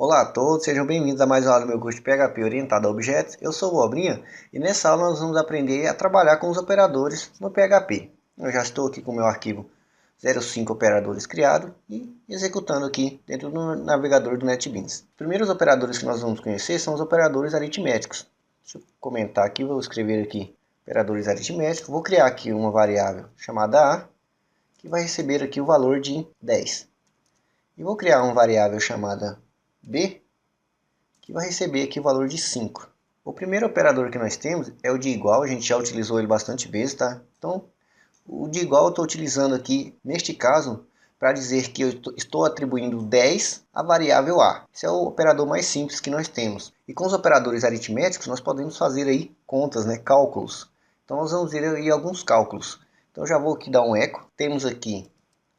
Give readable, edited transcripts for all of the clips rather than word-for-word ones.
Olá a todos, sejam bem-vindos a mais uma aula do meu curso de PHP orientado a objetos. Eu sou o Abrinha e nessa aula nós vamos aprender a trabalhar com os operadores no PHP. Eu já estou aqui com o meu arquivo 05 operadores criado e executando aqui dentro do navegador do NetBeans. Os primeiros operadores que nós vamos conhecer são os operadores aritméticos. Deixa eu comentar aqui, vou escrever aqui operadores aritméticos. Vou criar aqui uma variável chamada A, que vai receber aqui o valor de 10. E vou criar uma variável chamada B, que vai receber aqui o valor de 5. O primeiro operador que nós temos é o de igual, a gente já utilizou ele bastante vezes, tá? Então, o de igual eu estou utilizando aqui, neste caso, para dizer que eu estou atribuindo 10 à variável A. Esse é o operador mais simples que nós temos. E com os operadores aritméticos, nós podemos fazer aí contas, né? Cálculos. Então, nós vamos ver aí alguns cálculos. Então, já vou aqui dar um eco. Temos aqui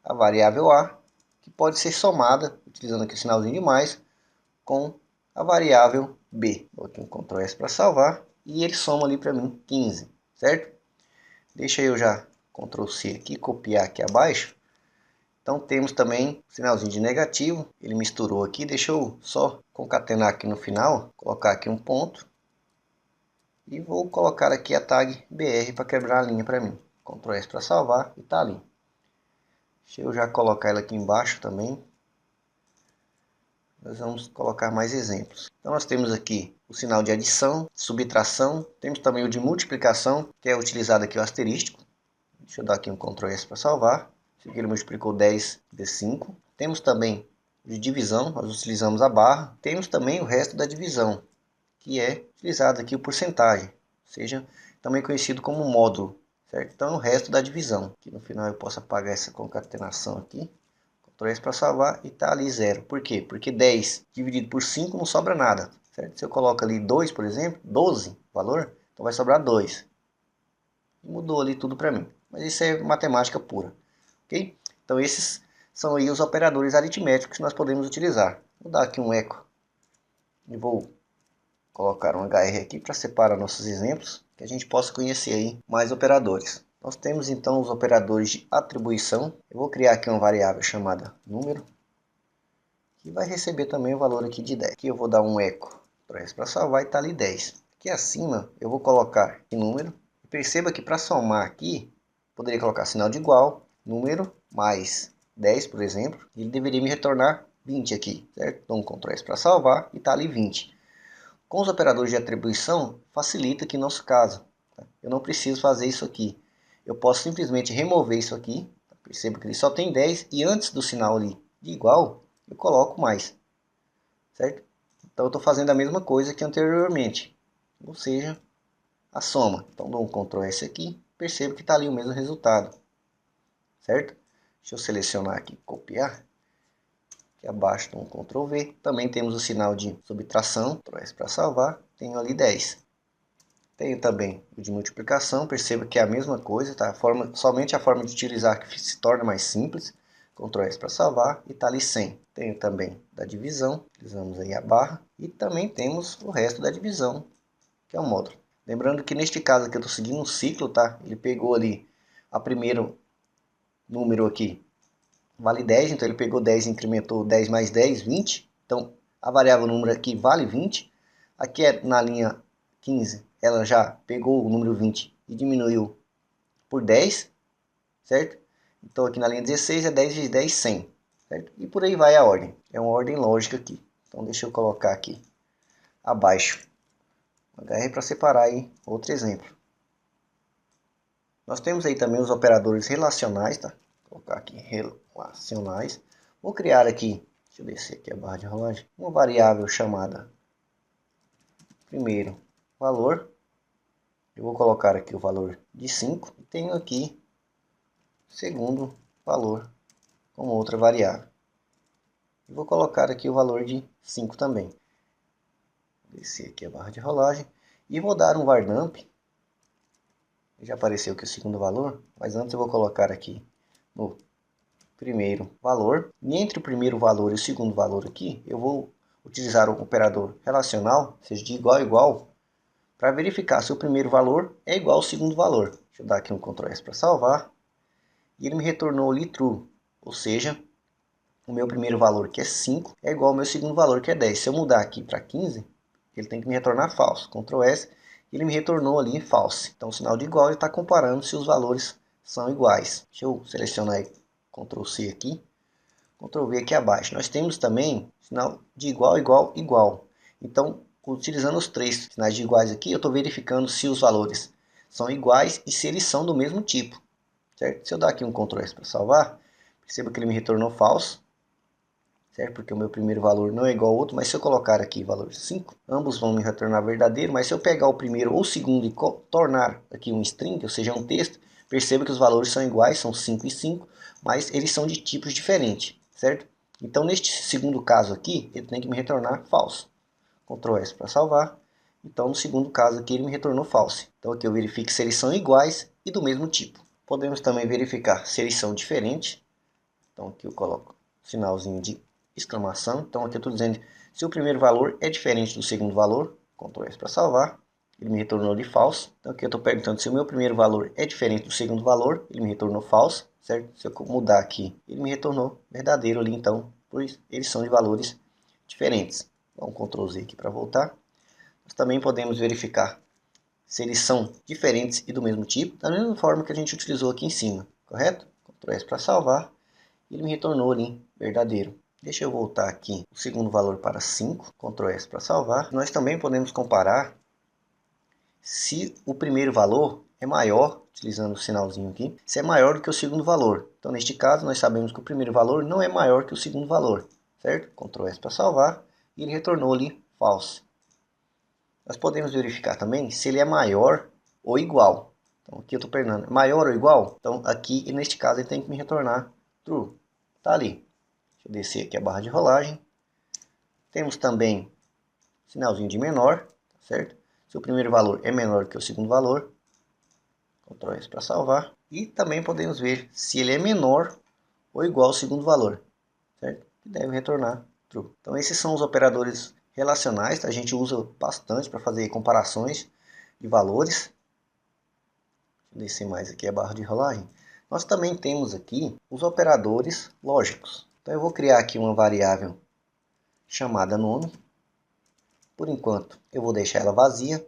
a variável A, que pode ser somada, utilizando aqui o sinalzinho de mais, com a variável B. Vou aqui um Ctrl S para salvar e ele soma ali para mim 15, certo? Deixa eu já Ctrl C aqui, copiar aqui abaixo. Então temos também o sinalzinho de negativo, ele misturou aqui, deixa eu só concatenar aqui no final, colocar aqui um ponto. E vou colocar aqui a tag BR para quebrar a linha para mim. Ctrl S para salvar e está ali. Deixa eu já colocar ela aqui embaixo também. Nós vamos colocar mais exemplos. Então nós temos aqui o sinal de adição, subtração, temos também o de multiplicação, que é utilizado aqui o asterístico. Deixa eu dar aqui um Ctrl S para salvar. Aqui ele multiplicou 10 vezes 5. Temos também o de divisão, nós utilizamos a barra. Temos também o resto da divisão, que é utilizado aqui o porcentagem, ou seja, também conhecido como módulo, certo? Então o resto da divisão. Aqui no final eu posso apagar essa concatenação aqui. Ctrl S para salvar e está ali 0. Por quê? Porque 10 dividido por 5 não sobra nada. Certo? Se eu coloco ali 2, por exemplo, 12 valor, então vai sobrar 2. E mudou ali tudo para mim. Mas isso é matemática pura. Ok? Então esses são aí os operadores aritméticos que nós podemos utilizar. Vou dar aqui um eco e vou colocar um HR aqui para separar nossos exemplos, que a gente possa conhecer aí mais operadores. Nós temos então os operadores de atribuição. Eu vou criar aqui uma variável chamada número, que vai receber também o valor aqui de 10. Aqui eu vou dar um eco para salvar e está ali 10. Aqui acima eu vou colocar o número. Perceba que para somar aqui, poderia colocar sinal de igual, número mais 10, por exemplo. Ele deveria me retornar 20 aqui, certo? Então Ctrl S para salvar e está ali 20. Com os operadores de atribuição, facilita aqui nosso caso. Tá? Eu não preciso fazer isso aqui. Eu posso simplesmente remover isso aqui. Perceba que ele só tem 10 e antes do sinal ali de igual, eu coloco mais. Certo? Então eu estou fazendo a mesma coisa que anteriormente. Ou seja, a soma. Então dou um Ctrl S aqui. Percebo que está ali o mesmo resultado. Certo? Deixa eu selecionar aqui, copiar. Aqui abaixo dou um Ctrl V. Também temos o sinal de subtração. Ctrl S para salvar. Tenho ali 10. Tenho também o de multiplicação, perceba que é a mesma coisa, tá? Somente a forma de utilizar que se torna mais simples. Ctrl S para salvar e está ali 100. Tenho também da divisão, utilizamos aí a barra. E também temos o resto da divisão, que é o módulo. Lembrando que neste caso aqui eu estou seguindo um ciclo, tá? Ele pegou ali a primeiro número aqui, vale 10, então ele pegou 10 e incrementou 10 mais 10, 20. Então a variável número aqui vale 20. Aqui é na linha 15, ela já pegou o número 20 e diminuiu por 10, certo? Então aqui na linha 16 é 10 vezes 10, 100, certo? E por aí vai a ordem. É uma ordem lógica aqui. Então deixa eu colocar aqui abaixo HR para separar aí outro exemplo. Nós temos aí também os operadores relacionais, tá? Vou colocar aqui relacionais. Vou criar aqui, deixa eu descer aqui a barra de rolagem, uma variável chamada primeiro valor. Eu vou colocar aqui o valor de 5 e tenho aqui segundo valor como outra variável. E vou colocar aqui o valor de 5 também. Vou descer aqui a barra de rolagem e vou dar um var_dump. Já apareceu aqui o segundo valor, mas antes eu vou colocar aqui no primeiro valor. E entre o primeiro valor e o segundo valor aqui, eu vou utilizar o operador relacional, seja de igual a igual, para verificar se o primeiro valor é igual ao segundo valor. Deixa eu dar aqui um Ctrl S para salvar. E ele me retornou ali true, ou seja, o meu primeiro valor, que é 5, é igual ao meu segundo valor, que é 10. Se eu mudar aqui para 15, ele tem que me retornar falso. Ctrl S, ele me retornou ali false. Então, o sinal de igual, ele está comparando se os valores são iguais. Deixa eu selecionar Ctrl C aqui, Ctrl V aqui abaixo. Nós temos também sinal de igual, igual, igual. Então, utilizando os três sinais de iguais aqui, eu estou verificando se os valores são iguais e se eles são do mesmo tipo. Certo? Se eu dar aqui um Ctrl S para salvar, perceba que ele me retornou falso, certo? Porque o meu primeiro valor não é igual ao outro, mas se eu colocar aqui valor 5, ambos vão me retornar verdadeiro, mas se eu pegar o primeiro ou o segundo e tornar aqui um string, ou seja, um texto, perceba que os valores são iguais, são 5 e 5, mas eles são de tipos diferentes, certo? Então, neste segundo caso aqui, ele tem que me retornar falso. Ctrl S para salvar. Então, no segundo caso aqui, ele me retornou false. Então, aqui eu verifico se eles são iguais e do mesmo tipo. Podemos também verificar se eles são diferentes. Então, aqui eu coloco sinalzinho de exclamação. Então, aqui eu estou dizendo se o primeiro valor é diferente do segundo valor. Ctrl S para salvar. Ele me retornou de false. Então, aqui eu estou perguntando se o meu primeiro valor é diferente do segundo valor. Ele me retornou false, certo? Se eu mudar aqui, ele me retornou verdadeiro ali, então, pois eles são de valores diferentes. Dá um Ctrl Z aqui para voltar. Nós também podemos verificar se eles são diferentes e do mesmo tipo, da mesma forma que a gente utilizou aqui em cima, correto? Ctrl S para salvar. Ele me retornou ali verdadeiro. Deixa eu voltar aqui o segundo valor para 5, Ctrl S para salvar. Nós também podemos comparar se o primeiro valor é maior, utilizando o sinalzinho aqui, se é maior do que o segundo valor. Então, neste caso, nós sabemos que o primeiro valor não é maior que o segundo valor, certo? Ctrl S para salvar, e ele retornou ali false. Nós podemos verificar também se ele é maior ou igual. Então, aqui eu estou perguntando, maior ou igual? Então, aqui, neste caso, ele tem que me retornar true. Está ali. Deixa eu descer aqui a barra de rolagem. Temos também sinalzinho de menor, certo? Se o primeiro valor é menor que o segundo valor, Ctrl S para salvar. E também podemos ver se ele é menor ou igual ao segundo valor, certo? Que deve retornar true. Então esses são os operadores relacionais, a gente usa bastante para fazer comparações de valores. Deixa eu descer mais aqui a barra de rolagem. Nós também temos aqui os operadores lógicos. Então eu vou criar aqui uma variável chamada nome. Por enquanto eu vou deixar ela vazia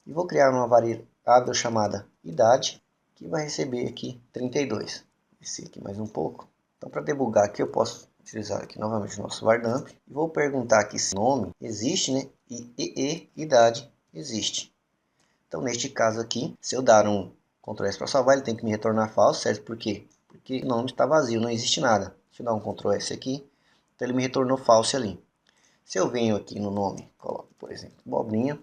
e vou criar uma variável chamada idade, que vai receber aqui 32. Descer aqui mais um pouco. Então, para debugar aqui, eu posso utilizar aqui novamente o nosso var_dump e vou perguntar aqui se nome existe, né? E idade existe. Então, neste caso aqui, se eu dar um Ctrl S para salvar, ele tem que me retornar falso, certo? Por quê? Porque o nome está vazio, não existe nada. Deixa eu dar um Ctrl S aqui, então ele me retornou falso ali. Se eu venho aqui no nome, coloco, por exemplo, abobrinha,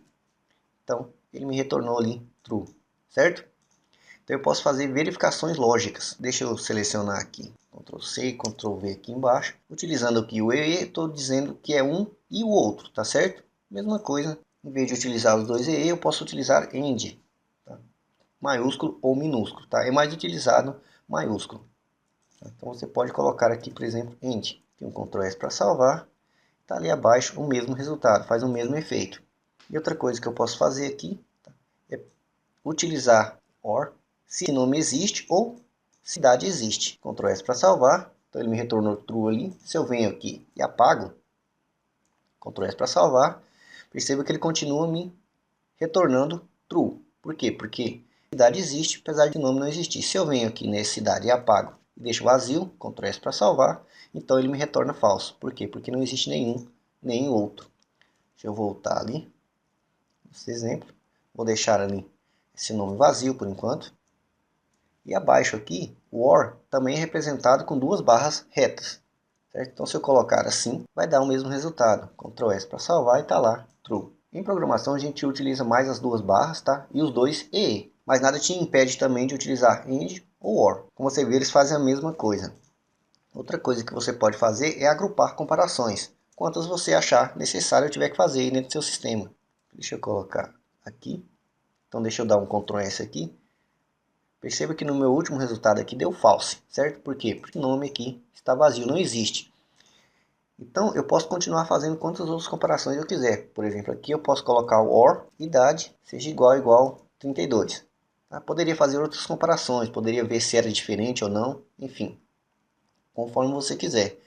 então ele me retornou ali true, certo? Então eu posso fazer verificações lógicas. Deixa eu selecionar aqui, Ctrl C, Ctrl V aqui embaixo. Utilizando aqui o EE, estou dizendo que é um e o outro, tá certo? Mesma coisa, em vez de utilizar os dois EE, eu posso utilizar AND, tá? Maiúsculo ou minúsculo, tá? É mais utilizado maiúsculo. Então você pode colocar aqui, por exemplo, AND. Tem um Ctrl S para salvar. Está ali abaixo o mesmo resultado, faz o mesmo efeito. E outra coisa que eu posso fazer aqui, tá, é utilizar OR se nome existe ou cidade existe. Ctrl S para salvar, então ele me retornou true ali. Se eu venho aqui e apago, Ctrl S para salvar, perceba que ele continua me retornando true. Por quê? Porque cidade existe, apesar de nome não existir. Se eu venho aqui nessa cidade e apago e deixo vazio, Ctrl S para salvar, então ele me retorna falso. Por quê? Porque não existe nenhum outro. Deixa eu voltar ali, esse exemplo. Vou deixar ali esse nome vazio por enquanto. E abaixo aqui, o OR também é representado com duas barras retas, certo? Então se eu colocar assim, vai dar o mesmo resultado. Ctrl S para salvar e está lá, true. Em programação a gente utiliza mais as duas barras, tá? E os dois EE. Mas nada te impede também de utilizar AND ou OR. Como você vê, eles fazem a mesma coisa. Outra coisa que você pode fazer é agrupar comparações. Quantas você achar necessário ou tiver que fazer dentro do seu sistema. Deixa eu colocar aqui. Então deixa eu dar um Ctrl S aqui. Perceba que no meu último resultado aqui deu false, certo? Por quê? Porque o nome aqui está vazio, não existe. Então eu posso continuar fazendo quantas outras comparações eu quiser. Por exemplo, aqui eu posso colocar o OR, idade, seja igual 32. Tá? Poderia fazer outras comparações, poderia ver se era diferente ou não, enfim. Conforme você quiser.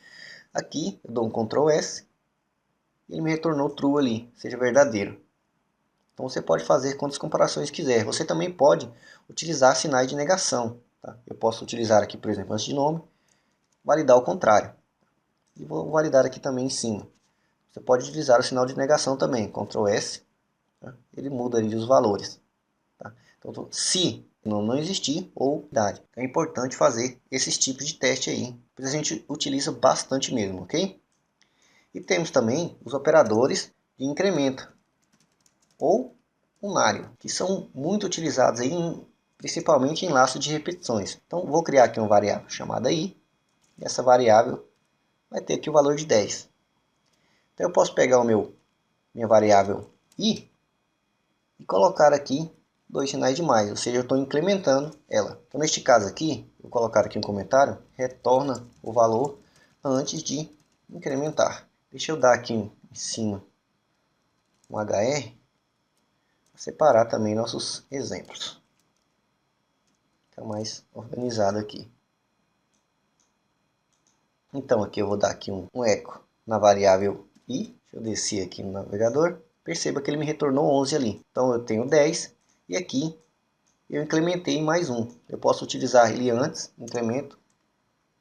Aqui eu dou um Ctrl S, e ele me retornou true ali, seja verdadeiro. Então você pode fazer quantas comparações quiser. Você também pode utilizar sinais de negação. Tá? Eu posso utilizar aqui, por exemplo, antes de nome, validar o contrário. E vou validar aqui também em cima. Você pode utilizar o sinal de negação também, Ctrl S, tá? Ele muda ali os valores. Tá? Então, se não existir ou idade. É importante fazer esses tipos de teste aí, pois a gente utiliza bastante mesmo, ok? E temos também os operadores de incremento ou unário, que são muito utilizados aí principalmente em laço de repetições. Então vou criar aqui uma variável chamada i, e essa variável vai ter aqui o valor de 10. Então eu posso pegar minha variável i e colocar aqui dois sinais de mais, ou seja, eu estou incrementando ela. Então neste caso aqui, vou colocar aqui um comentário, retorna o valor antes de incrementar. Deixa eu dar aqui em cima um HR, separar também nossos exemplos. Fica mais organizado aqui. Então aqui eu vou dar aqui um eco na variável i. Deixa eu descer aqui no navegador. Perceba que ele me retornou 11 ali. Então eu tenho 10 e aqui eu incrementei mais um. Eu posso utilizar ele antes, incremento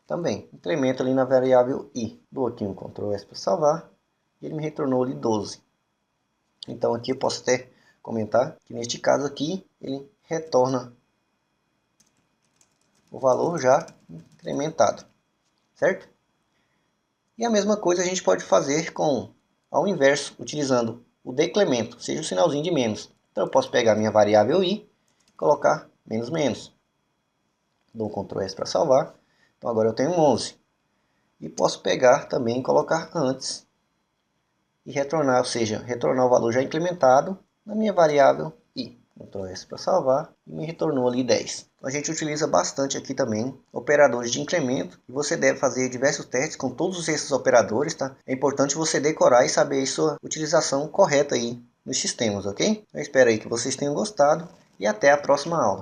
também. Incremento ali na variável i. Dou aqui um Ctrl S para salvar e ele me retornou ali 12. Então aqui eu posso até comentar que neste caso aqui ele retorna o valor já incrementado, certo? E a mesma coisa a gente pode fazer ao inverso, utilizando o decremento, seja o sinalzinho de menos. Então eu posso pegar minha variável i e colocar menos menos. Dou um Ctrl S para salvar. Então agora eu tenho 11. E posso pegar também e colocar antes e retornar, ou seja, retornar o valor já incrementado na minha variável i. Ctrl S para salvar e me retornou ali 10. Então, a gente utiliza bastante aqui também operadores de incremento e você deve fazer diversos testes com todos esses operadores, tá? É importante você decorar e saber a sua utilização correta aí nos sistemas, ok? Eu espero aí que vocês tenham gostado e até a próxima aula.